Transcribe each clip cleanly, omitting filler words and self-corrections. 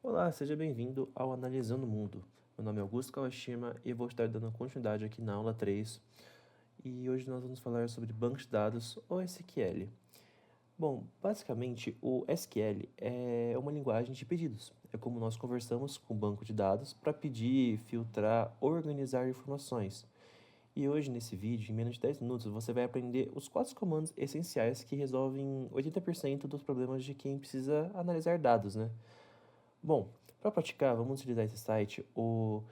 Olá, seja bem-vindo ao Analisando o Mundo. Meu nome é Augusto Kawashima e vou estar dando continuidade aqui na aula 3. E hoje nós vamos falar sobre banco de dados ou SQL. Bom, basicamente o SQL é uma linguagem de pedidos. É como nós conversamos com o banco de dados para pedir, filtrar, organizar informações. E hoje nesse vídeo, em menos de 10 minutos, você vai aprender os 4 comandos essenciais que resolvem 80% dos problemas de quem precisa analisar dados, né? Bom, para praticar, vamos utilizar esse site, o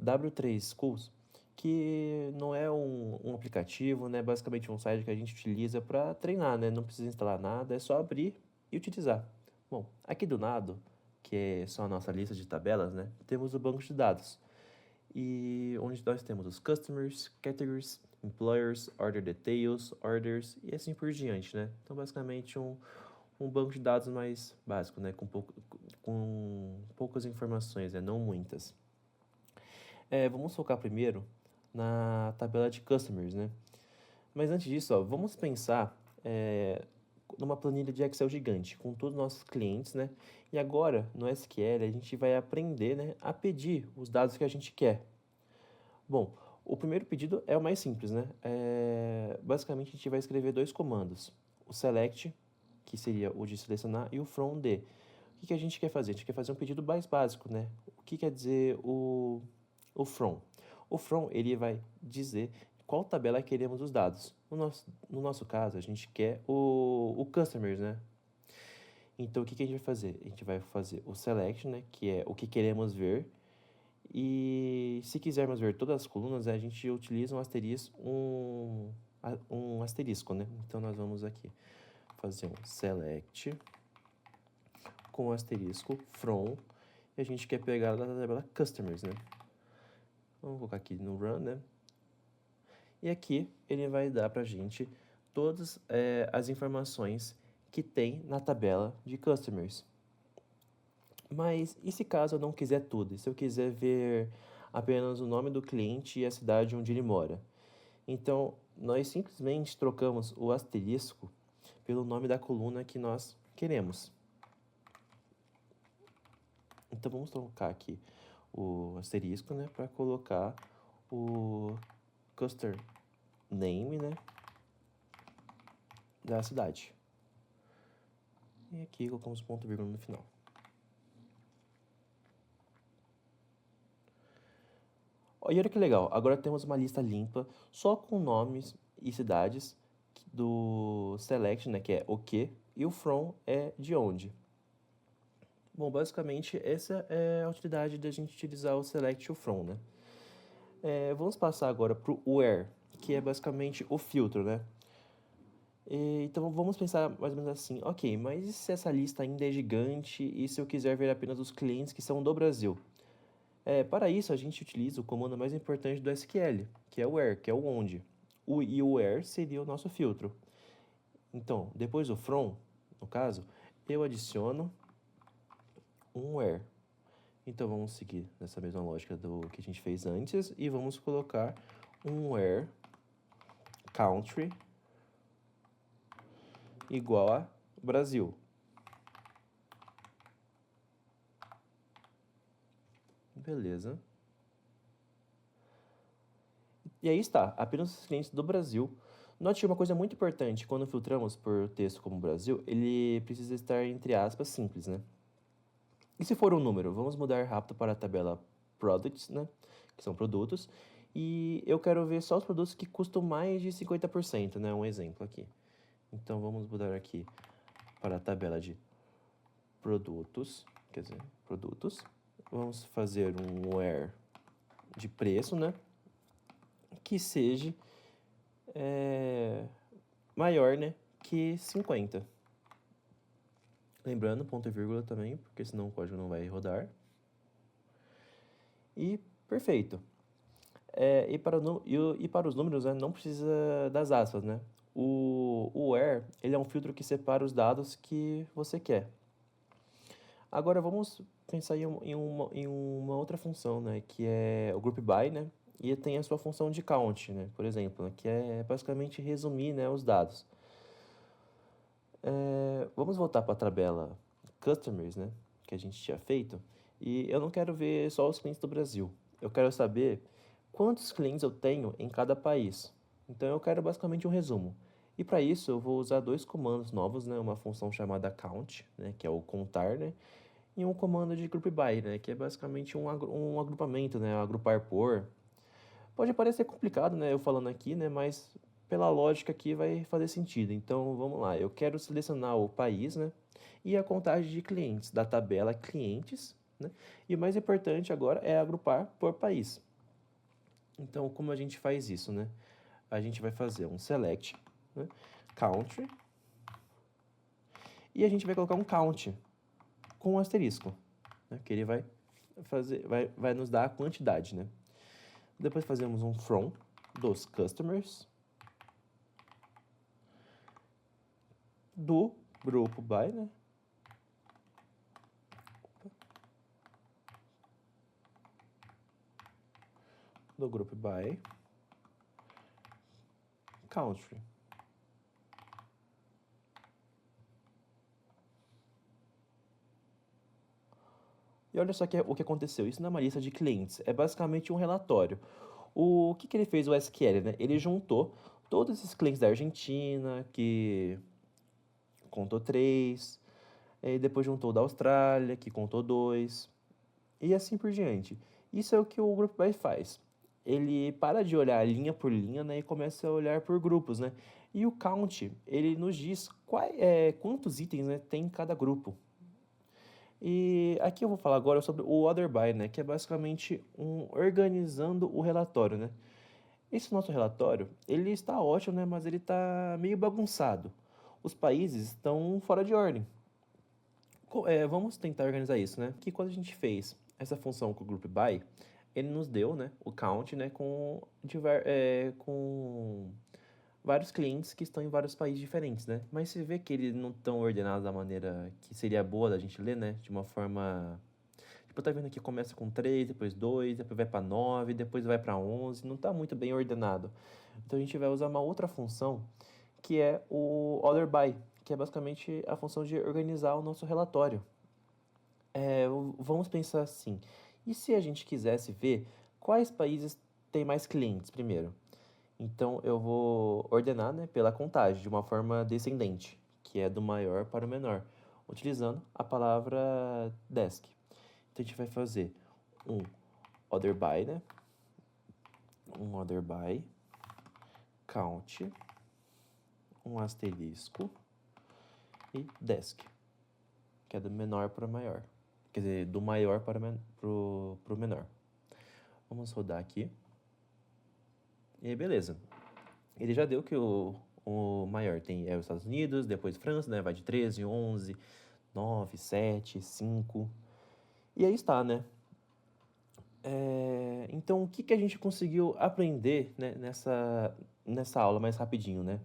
W3 Schools, que não é um aplicativo, né? Basicamente um site que a gente utiliza para treinar, né? Não precisa instalar nada, é só abrir e utilizar. Bom, aqui do lado, que é só a nossa lista de tabelas, né? Temos o banco de dados. E onde nós temos os customers, categories, employers, order details, orders e assim por diante, né? Então, basicamente, um banco de dados mais básico, né? Com poucas informações, né? Não muitas. Vamos focar primeiro na tabela de customers, né? Mas antes disso, ó, vamos pensar numa planilha de Excel gigante com todos os nossos clientes, né? E agora, no SQL, a gente vai aprender, né, a pedir os dados que a gente quer. Bom, o primeiro pedido é o mais simples, né? Basicamente, a gente vai escrever dois comandos. O select, que seria o de selecionar, e o from de. O que a gente quer fazer? A gente quer fazer um pedido mais básico, né? O que quer dizer o from? O from, ele vai dizer qual tabela queremos os dados. No nosso caso, a gente quer o customers, né? Então, o que a gente vai fazer? A gente vai fazer o select, né? Que é o que queremos ver. E se quisermos ver todas as colunas, a gente utiliza um asterisco, né? Então, nós vamos aqui fazer um select com o asterisco from e a gente quer pegar da tabela customers, né? Vamos colocar aqui no run, né? E aqui ele vai dar pra gente todas as informações que tem na tabela de customers. Mas e se caso eu não quiser tudo? E se eu quiser ver apenas o nome do cliente e a cidade onde ele mora? Então, nós simplesmente trocamos o asterisco pelo nome da coluna que nós queremos. Então, vamos trocar aqui o asterisco, né, para colocar o cluster name, né, da cidade. E aqui colocamos ponto vírgula no final. E olha que legal, agora temos uma lista limpa só com nomes e cidades do select, né, que é o que, e o from é de onde. Bom, basicamente essa é a utilidade da gente utilizar o select e o from, né. Vamos passar agora para o where, que é basicamente o filtro, né. Então vamos pensar mais ou menos assim, ok, mas e se essa lista ainda é gigante e se eu quiser ver apenas os clientes que são do Brasil? Para isso a gente utiliza o comando mais importante do SQL, que é o where, que é o onde. E o where seria o nosso filtro. Então, depois do from, no caso, eu adiciono um where. Então vamos seguir nessa mesma lógica do que a gente fez antes e vamos colocar um where country igual a Brasil. Beleza. E aí está, apenas os clientes do Brasil. Note uma coisa muito importante, quando filtramos por texto como Brasil, ele precisa estar entre aspas simples, né? E se for um número, vamos mudar rápido para a tabela Products, né? Que são produtos. E eu quero ver só os produtos que custam mais de 50%, né? Um exemplo aqui. Então vamos mudar aqui para a tabela de produtos, quer dizer, produtos. Vamos fazer um where de preço, né? Que seja maior, né, que 50. Lembrando, ponto e vírgula também, porque senão o código não vai rodar. E perfeito. E para os números, né, não precisa das aspas, né? O where, ele é um filtro que separa os dados que você quer. Agora vamos pensar em uma outra função, né, que é o group by, né? E tem a sua função de count, né, por exemplo, né, que é basicamente resumir, né, os dados. Vamos voltar para a tabela customers, né? que a gente tinha feito, e eu não quero ver só os clientes do Brasil. Eu quero saber quantos clientes eu tenho em cada país. Então eu quero basicamente um resumo. E para isso eu vou usar dois comandos novos, né? Uma função chamada count, né? Que é o contar, né? E um comando de group by, né? Que é basicamente um agrupamento, né? Agrupar por. Pode parecer complicado, né? Eu falando aqui, né? Mas pela lógica aqui vai fazer sentido. Então vamos lá. Eu quero selecionar o país, né? E a contagem de clientes da tabela clientes, né? E o mais importante agora é agrupar por país. Então, como a gente faz isso, né? A gente vai fazer um select, né? Country, e a gente vai colocar um count com um asterisco, né? Que ele vai nos dar a quantidade, né? Depois fazemos um from dos customers do grupo by, né? Do grupo by country. E olha só o que aconteceu. Isso não é uma lista de clientes, é basicamente um relatório. O que ele fez o SQL, né? Ele juntou todos esses clientes da Argentina, que contou 3, e depois juntou o da Austrália, que contou 2, e assim por diante. Isso é o que o Group By faz. Ele para de olhar linha por linha, né, e começa a olhar por grupos, né? E o count, ele nos diz quantos itens, né, tem em cada grupo. E aqui eu vou falar agora sobre o Other By, né, que é basicamente organizando o relatório, né? Esse nosso relatório, ele está ótimo, né, mas ele está meio bagunçado. Os países estão fora de ordem. Vamos tentar organizar isso, né? Que quando a gente fez essa função com o group by, ele nos deu, né, o count, né, com vários clientes que estão em vários países diferentes, né? Mas você vê que eles não estão ordenados da maneira que seria boa da gente ler, né? De uma forma... Tipo, tá vendo que começa com 3, depois 2, depois vai para 9, depois vai para 11, não tá muito bem ordenado. Então a gente vai usar uma outra função, que é o order by, que é basicamente a função de organizar o nosso relatório. Vamos pensar assim, e se a gente quisesse ver quais países têm mais clientes primeiro? Então eu vou ordenar, né, pela contagem, de uma forma descendente, que é do maior para o menor, utilizando a palavra desk. Então a gente vai fazer um order by, né? Um order by, count, um asterisco e desk, que é do menor para o maior. Quer dizer, do maior para o menor. Vamos rodar aqui. E aí, beleza. Ele já deu que o maior é os Estados Unidos, depois França, né? Vai de 13, 11, 9, 7, 5. E aí está, né? Então, o que a gente conseguiu aprender, né, nessa aula mais rapidinho, né?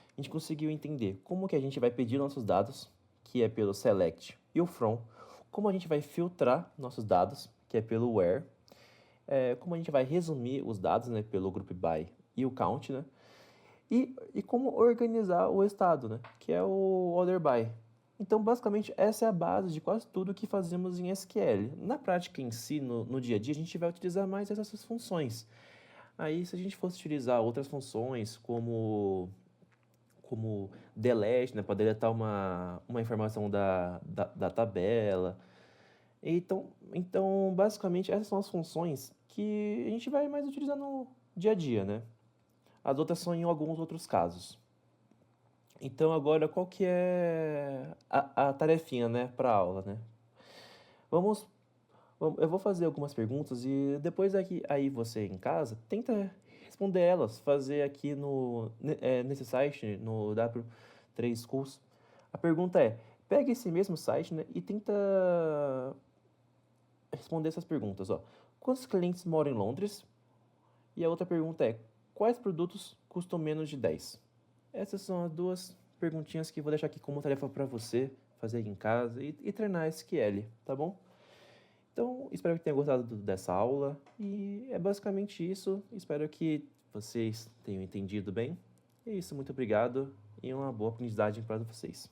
A gente conseguiu entender como que a gente vai pedir nossos dados, que é pelo select e o from, como a gente vai filtrar nossos dados, que é pelo where, como a gente vai resumir os dados, né, pelo group by e o count, né? E como organizar o estado, né? Que é o order by. Então, basicamente, essa é a base de quase tudo que fazemos em SQL. Na prática em si, no dia a dia, a gente vai utilizar mais essas funções. Aí, se a gente fosse utilizar outras funções, como delete, né, para deletar uma informação da tabela. Então, basicamente, essas são as funções que a gente vai mais utilizar no dia a dia, né? As outras são em alguns outros casos. Então, agora, qual que é a tarefinha, né, para a aula, né? Vamos, eu vou fazer algumas perguntas e depois aí você em casa tenta responder elas, fazer aqui nesse site, no W3 Schools. A pergunta é, pega esse mesmo site, né, e tenta responder essas perguntas, ó. Quantos clientes moram em Londres? E a outra pergunta é, quais produtos custam menos de 10? Essas são as duas perguntinhas que eu vou deixar aqui como tarefa para você fazer aqui em casa e treinar SQL, tá bom? Então, espero que tenha gostado dessa aula e é basicamente isso. Espero que vocês tenham entendido bem. É isso, muito obrigado e uma boa aprendizagem para vocês.